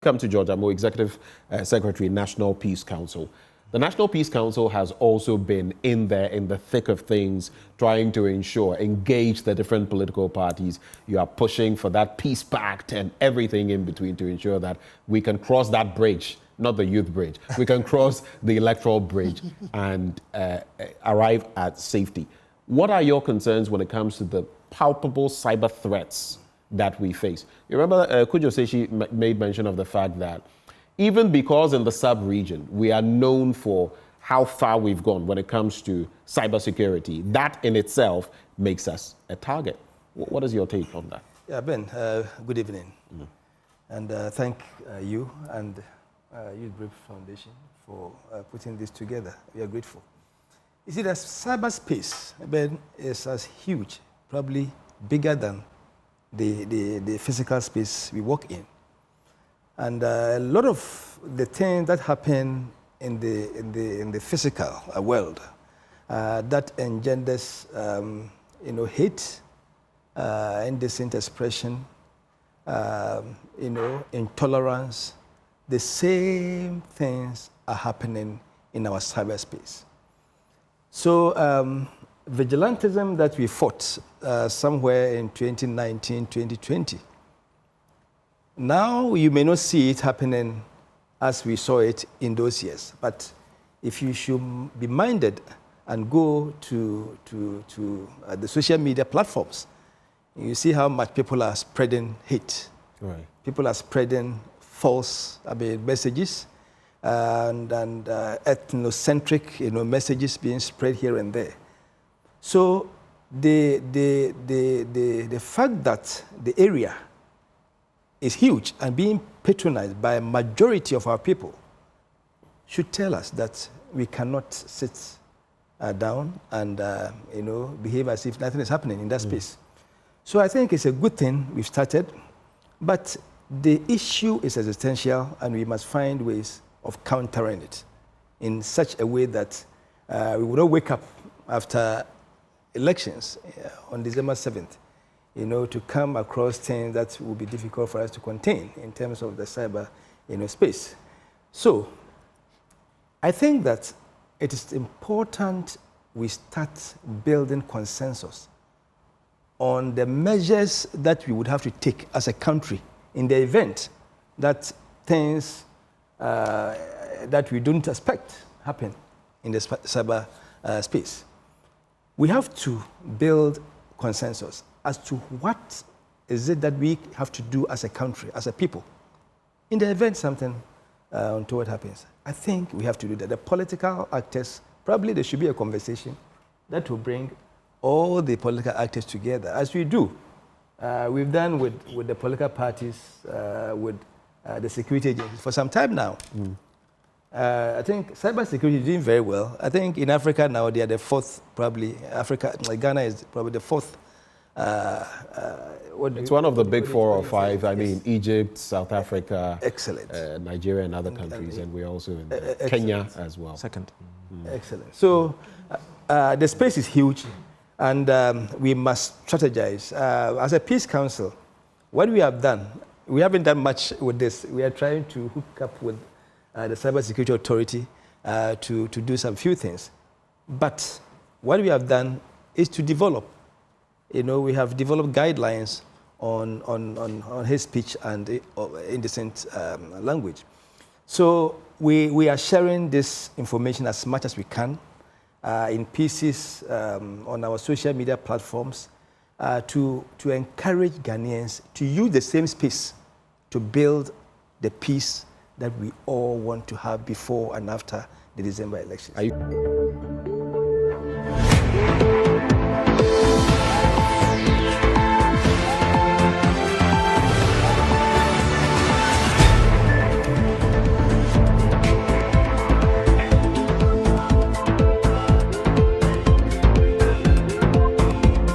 Come to George Amoh, Executive Secretary, National Peace Council. The National Peace Council has also been in there in the thick of things, trying to engage the different political parties. You are pushing for that peace pact and everything in between to ensure that we can cross that bridge, not the youth bridge. We can cross the electoral bridge and arrive at safety. What are your concerns when it comes to the palpable cyber threats that we face? You remember Kujo Seshi made mention of the fact that even because in the sub-region we are known for how far we've gone when it comes to cybersecurity, that in itself makes us a target. What is your take on that? Yeah, Ben, good evening. And thank you and Youth Brief Foundation for putting this together. We are grateful. You see, that cyberspace, Ben, is as huge, probably bigger than the physical space we work in. And a lot of the things that happen in the physical world that engenders hate, indecent expression, intolerance, the same things are happening in our cyberspace. So vigilantism that we fought somewhere in 2019, 2020, now you may not see it happening as we saw it in those years. But if you should be minded and go to the social media platforms, you see how much people are spreading hate. Right. People are spreading false messages and ethnocentric messages being spread here and there. So the fact that the area is huge and being patronized by a majority of our people should tell us that we cannot sit down and behave as if nothing is happening in that space. So I think it's a good thing we've started, but the issue is existential and we must find ways of countering it in such a way that we will not wake up after elections on December 7th, to come across things that will be difficult for us to contain in terms of the cyber space. So I think that it is important we start building consensus on the measures that we would have to take as a country in the event that things that we don't expect happen in the cyber space. We have to build consensus as to what is it that we have to do as a country, as a people. In the event something untoward happens, I think we have to do that. The political actors, probably there should be a conversation that will bring all the political actors together, as we do. We've done with the political parties, with the security agencies for some time now. I think cybersecurity is doing very well. I think in Africa now they are the fourth, probably. Ghana is probably the fourth. It's one of the big 4 or 5. I mean, Egypt, South Africa, excellent, Nigeria, and other countries, and we're also in Kenya as well. Second. Excellent. So the space is huge, and we must strategize. As a peace council, what we have done, we haven't done much with this. We are trying to hook up with the Cybersecurity Authority to do some few things. But what we have done is to develop. We have developed guidelines on hate speech and indecent language. So we are sharing this information as much as we can in pieces on our social media platforms to encourage Ghanaians to use the same space to build the peace that we all want to have before and after the December elections.